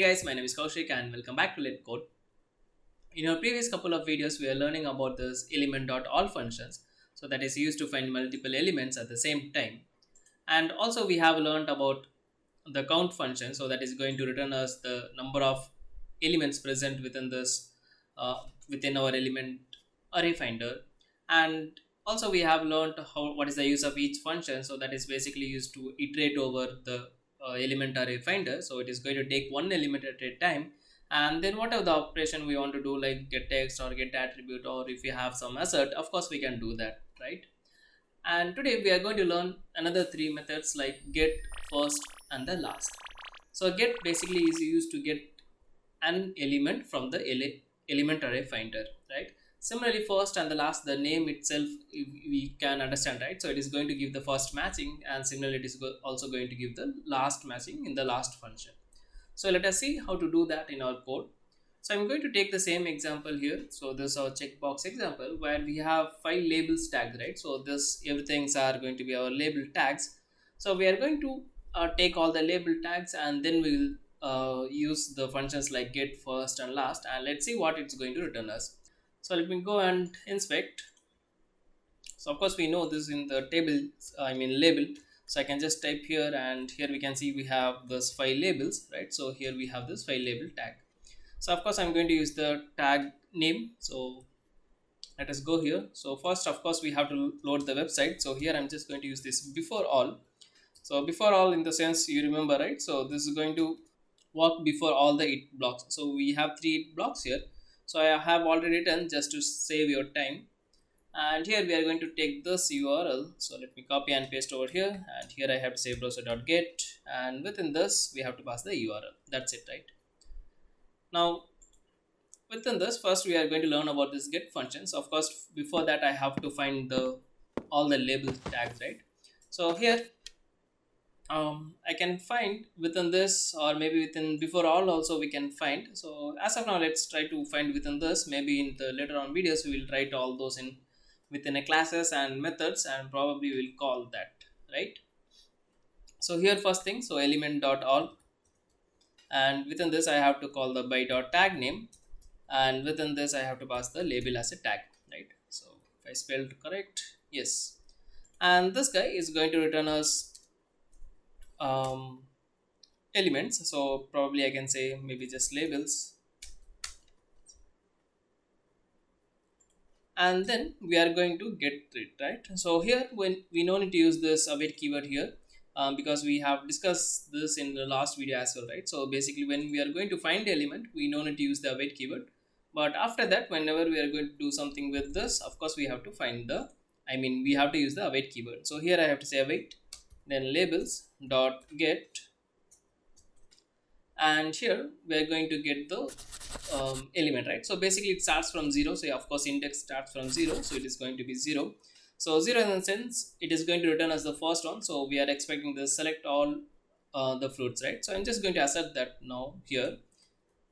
Hey guys, my name is Kaushik and welcome back to Let Code. In our previous couple of videos, we are learning about this element.all functions. So that is used to find multiple elements at the same time. And also we have learned about the count function. So that is going to return us the number of elements present within this, within our element array finder. And also we have learned what is the use of each function. So that is basically used to iterate over the element array finder. So it is going to take one element at a time, and then whatever the operation we want to do, like get text or get attribute, or if we have some assert, of course we can do that, right? And today we are going to learn another three methods like get, first, and the last. So get basically is used to get an element from the element array finder, right? Similarly, first and the last, the name itself we can understand, right? So it is going to give the first matching, and similarly it is also going to give the last matching in the last function. So let us see how to do that in our code. So I'm going to take the same example here. So this is our checkbox example where we have 5 labels tagged, right? So this everything's are going to be our label tags. So we are going to take all the label tags, and then we will use the functions like get, first, and last, and let's see what it's going to return us. So let me go and inspect. So of course we know this in the table, label. So I can just type here, and here we can see we have this 5 labels, right? So here we have this 5 label tag. So of course I'm going to use the tag name. So let us go here. So first, of course, we have to load the website. So here I'm just going to use this before all. So before all, in the sense, you remember, right? So this is going to work before all the it blocks. So we have 3 blocks here. So I have already written just to save your time. And here we are going to take this URL. So let me copy and paste over here, and here I have to say browser.get, and within this we have to pass the URL. That's it, right? Now within this, first we are going to learn about this get functions. Of course, before that I have to find the all the label tags, right? So here I can find within this, or maybe within before all also we can find. So as of now, let's try to find within this. Maybe in the later on videos we will write all those in within a classes and methods, and probably we'll call that, right? So here first thing, so element dot all, and within this I have to call the by dot tag name, and within this I have to pass the label as a tag, right? So if I spelled correct, yes. And this guy is going to return us um, elements. So probably I can say maybe just labels, and then we are going to get it, right? So here when we no need to use this await keyword here, because we have discussed this in the last video as well, right? So basically when we are going to find the element, we no need to use the await keyword, but after that whenever we are going to do something with this, of course we have to find the, we have to use the await keyword. So here I have to say await, then labels dot get, and here we are going to get the element, right? So basically it starts from 0. So of course index starts from 0, so it is going to be 0. So 0 in the sense it is going to return as the first one. So we are expecting the select all the fruits, right? So I'm just going to assert that now here,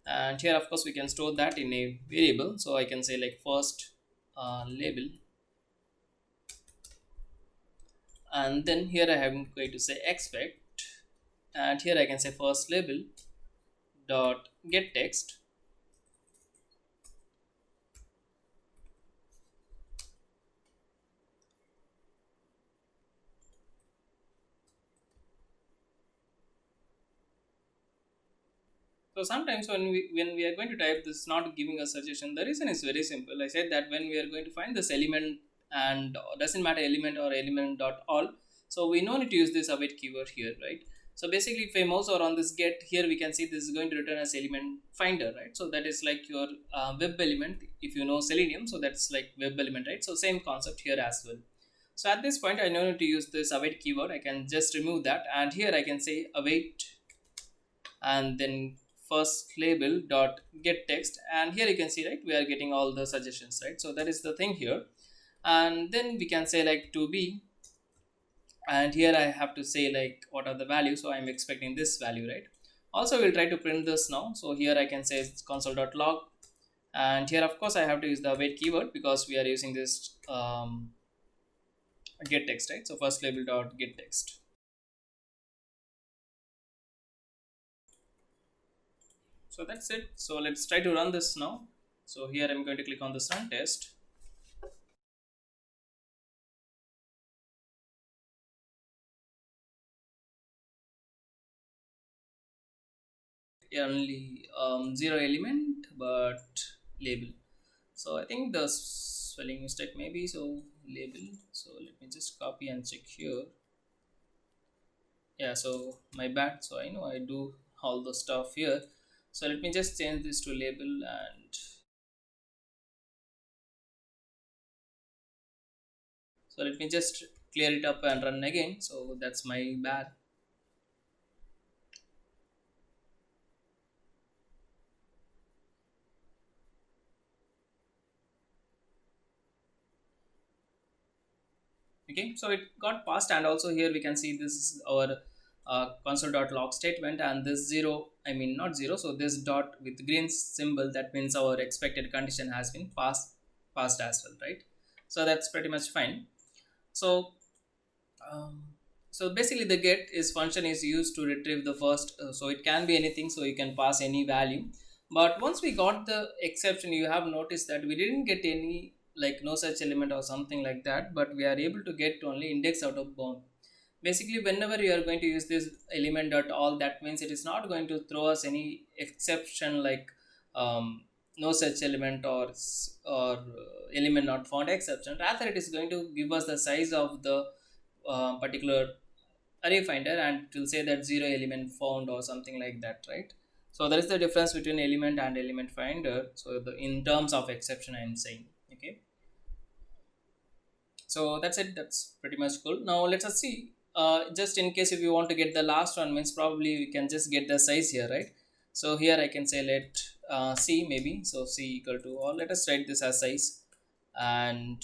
and here of course we can store that in a variable. So I can say like first label, and then here I am going to say expect, and here I can say first label dot get text. So sometimes when we are going to type this, not giving a suggestion, the reason is very simple. I said that when we are going to find this element, and doesn't matter element or element dot all, so we no need to use this await keyword here, right? So basically if I mouse over on this get, here we can see this is going to return as element finder, right? So that is like your web element, if you know Selenium. So that's like web element, right? So same concept here as well. So at this point I no need to use this await keyword. I can just remove that, and here I can say await, and then first label dot get text, and here you can see, right, we are getting all the suggestions, right? So that is the thing here. And then we can say like to be, and here I have to say like what are the values. So I'm expecting this value, right? Also we'll try to print this now. So here I can say it's console.log, and here of course I have to use the await keyword because we are using this get text, right? So first label dot get text. So that's it. So let's try to run this now. So here I'm going to click on this run test. Only zero element but label. So I think the spelling mistake maybe, so label. So let me just copy and check here. Yeah, so my bad. So I know I do all the stuff here. So let me just change this to label, and so let me just clear it up and run again. So that's my bad. Okay, so it got passed, and also here we can see this is our console.log statement, and this zero, I mean not zero, so this dot with green symbol, that means our expected condition has been passed as well, right? So that's pretty much fine. So um, so basically the get is function is used to retrieve the first, so it can be anything, so you can pass any value. But once we got the exception, you have noticed that we didn't get any like no such element or something like that, but we are able to get only index out of bound. Basically whenever you are going to use this element dot all, that means it is not going to throw us any exception like no such element or element not found exception. Rather it is going to give us the size of the particular array finder, and it will say that zero element found or something like that, right? So there is the difference between element and element finder. So in terms of exception I am saying. Okay, so that's it. That's pretty much cool. Now let's just see, just in case if you want to get the last one, means probably we can just get the size here, right? So here I can say let c maybe, so c equal to, or let us write this as size, and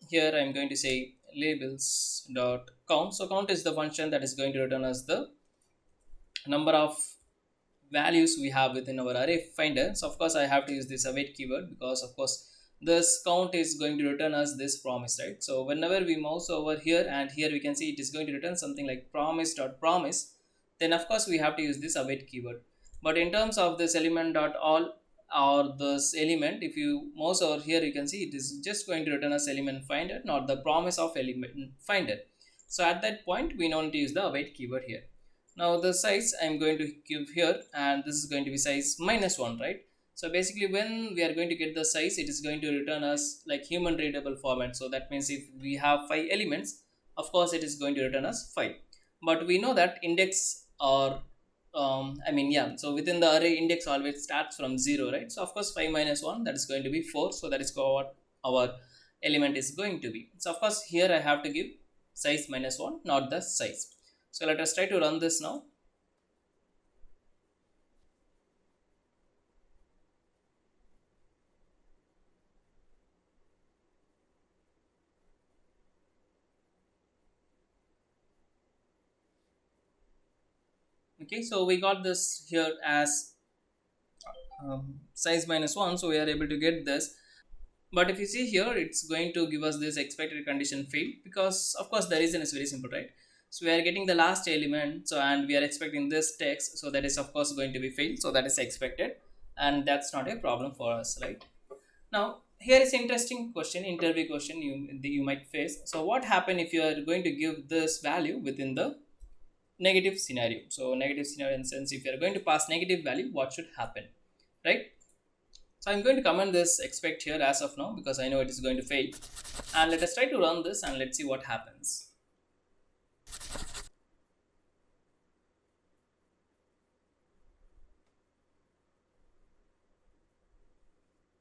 here I'm going to say labels dot count. So count is the function that is going to return us the number of values we have within our array finder. So of course I have to use this await keyword, because of course this count is going to return us this promise, right? So whenever we mouse over here, and here we can see it is going to return something like promise dot promise, then of course we have to use this await keyword. But in terms of this element dot all or this element, if you mouse over here, you can see it is just going to return us element finder, not the promise of element finder. So at that point we don't use the await keyword here. Now the size I'm going to give here, and this is going to be size -1, right? So basically when we are going to get the size, it is going to return us like human readable format. So that means if we have 5 elements, of course it is going to return us 5. But we know that index or I mean, yeah, so within the array index always starts from 0, right? So of course 5 minus 1, that is going to be 4. So that is what our element is going to be. So of course here I have to give size -1, not the size. So let us try to run this now. Okay, so we got this here as size -1, so we are able to get this. But if you see here, it's going to give us this expected condition failed, because of course the reason is very simple, right? So we are getting the last element, so and we are expecting this text, so that is of course going to be failed, so that is expected, and that's not a problem for us, right? Now here is interesting question, interview question you might face. So what happen if you are going to give this value within the negative scenario? So negative scenario in the sense, if you are going to pass negative value, what should happen, right? So I'm going to comment this expect here as of now, because I know it is going to fail, and let us try to run this and let's see what happens.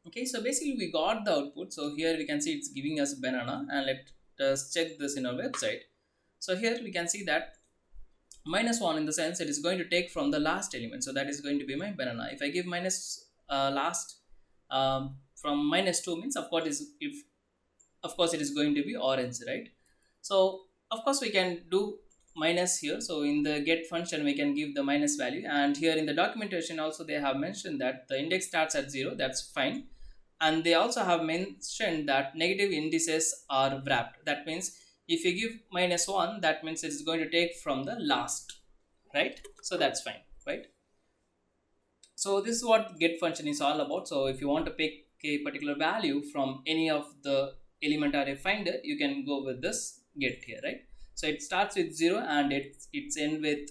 Okay, so basically we got the output. So here we can see it's giving us banana, and let us check this in our website. So here we can see that -1 in the sense it is going to take from the last element, so that is going to be my banana. If I give minus last from -2, means of course is if of course it is going to be orange, right? So of course we can do minus here. So in the get function we can give the minus value, and here in the documentation also they have mentioned that the index starts at 0. That's fine, and they also have mentioned that negative indices are wrapped. That means if you give -1, that means it's going to take from the last, right? So that's fine, right? So this is what get function is all about. So if you want to pick a particular value from any of the element array finder, you can go with this get here, right? So it starts with 0 and it's end with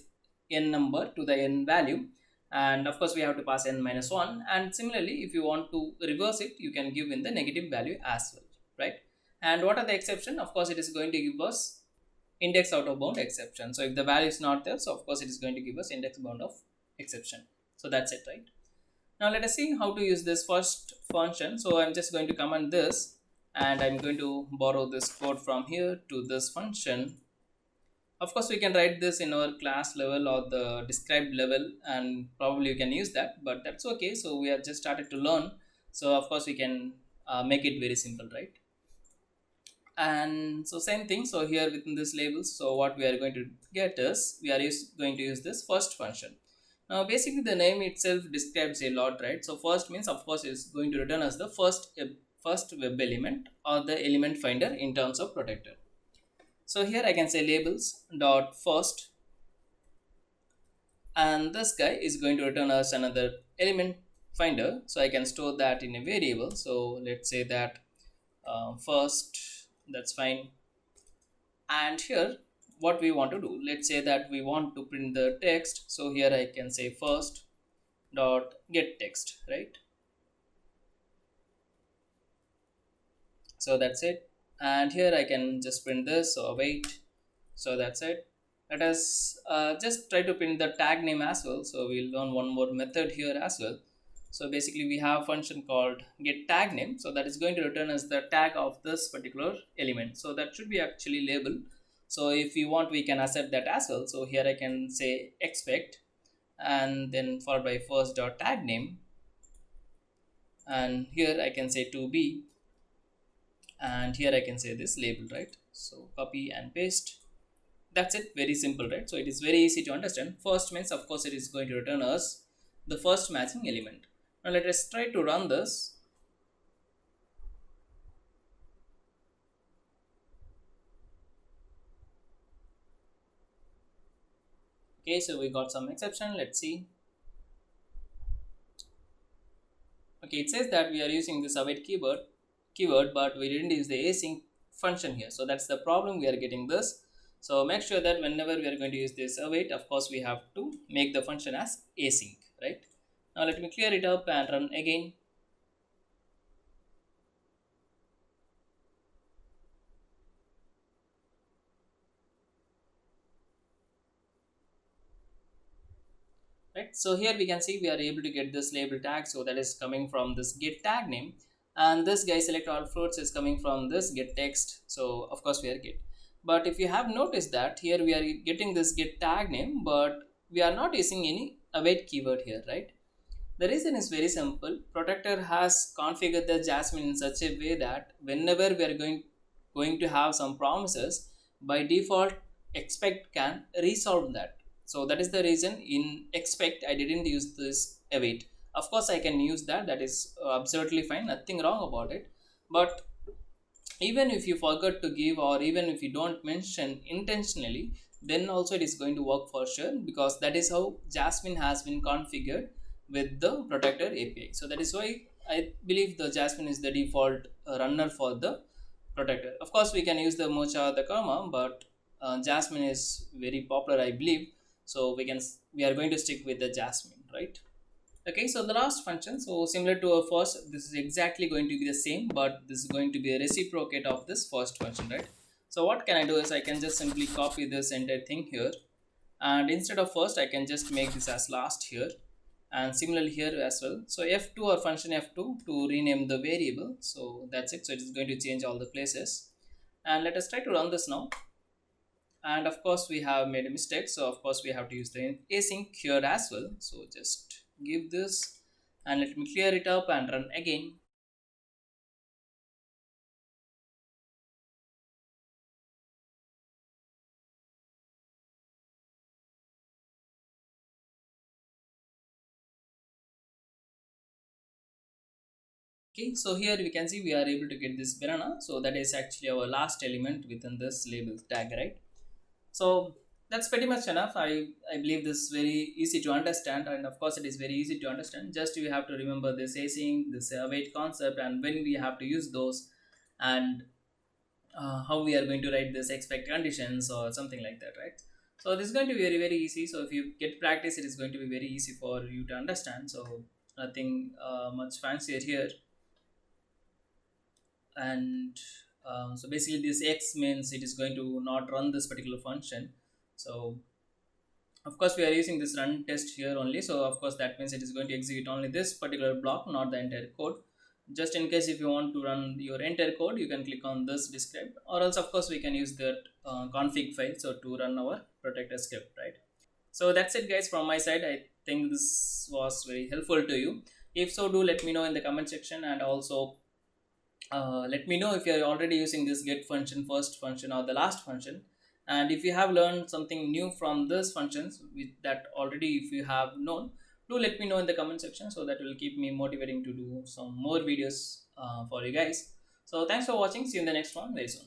n number to the n value, and of course we have to pass n minus 1. And similarly, if you want to reverse it, you can give in the negative value as well, right? And what are the exception? Of course it is going to give us index out of bound exception. So if the value is not there, so of course it is going to give us index bound of exception. So that's it, right? Now let us see how to use this first function. So I'm just going to comment this, and I'm going to borrow this code from here to this function. Of course we can write this in our class level or the described level, and probably you can use that, but that's okay. So we have just started to learn, so of course we can make it very simple, right? And so same thing, so here within this labels, so what we are going to get is we are going to use this first function. Now basically the name itself describes a lot, right? So first means of course is going to return as the first web element or the element finder in terms of protector. So here I can say labels dot first, and this guy is going to return us another element finder. So I can store that in a variable. So let's say that first, that's fine. And here what we want to do, let's say that we want to print the text. So here I can say first dot get text, right? So that's it. And here I can just print this, so await. So that's it. Let us just try to print the tag name as well. So we'll learn one more method here as well. So basically we have a function called get tag name. So that is going to return as the tag of this particular element. So that should be actually label. So if you want, we can accept that as well. So here I can say expect, and then followed by first dot tag name, and here I can say to be, and here I can say this label, right? So copy and paste. That's it, very simple, right? So it is very easy to understand. First means of course it is going to return us the first matching element. Now let us try to run this. Okay, so we got some exception. Let's see. Okay, it says that we are using this await keyword, but we didn't use the async function here. So that's the problem, we are getting this. So make sure that whenever we are going to use this await, of course we have to make the function as async, right? Now let me clear it up and run again. Right, so here we can see we are able to get this label tag. So that is coming from this get tag name, and this guy select all fruits is coming from this get text. So of course we are get. But if you have noticed that here we are getting this get tag name, but we are not using any await keyword here, right? The reason is very simple. Protector has configured the Jasmine in such a way that whenever we are going to have some promises, by default expect can resolve that. So that is the reason in expect I didn't use this await. Of course I can use that, that is absolutely fine, nothing wrong about it. But even if you forget to give, or even if you don't mention intentionally, then also it is going to work for sure, because that is how Jasmine has been configured with the protector API. So that is why I believe the Jasmine is the default runner for the protector. Of course we can use the Mocha, the Karma, but Jasmine is very popular, I believe. So we are going to stick with the Jasmine, right? Okay, so the last function, so similar to our first, this is exactly going to be the same, but this is going to be a reciprocate of this first function, right? So what can I do is I can just simply copy this entire thing here, and instead of first I can just make this as last here, and similarly here as well. So f2 or function f2 to rename the variable. So that's it, so it is going to change all the places. And let us try to run this now. And of course we have made a mistake, so of course we have to use the async here as well. So just give this, and let me clear it up and run again. Okay, so here we can see we are able to get this banana. So that is actually our last element within this label tag, right? So That's pretty much enough. I believe this is very easy to understand, and of course it is very easy to understand. Just you have to remember this async, this await concept, and when we have to use those, and how we are going to write this expect conditions or something like that, right? So this is going to be very easy. So if you get practice, it is going to be very easy for you to understand. So nothing much fancier here. And so basically this x means it is going to not run this particular function. So of course we are using this run test here only, so of course that means it is going to execute only this particular block, not the entire code. Just in case if you want to run your entire code, you can click on this describe, or else of course we can use that config file so to run our protector script, right? So that's it guys from my side. I think this was very helpful to you. If so, do let me know in the comment section, and also let me know if you are already using this get function, first function, or the last function. And if you have learned something new from these functions with that already, if you have known, do let me know in the comment section, so that will keep me motivating to do some more videos for you guys. So thanks for watching. See you in the next one very soon.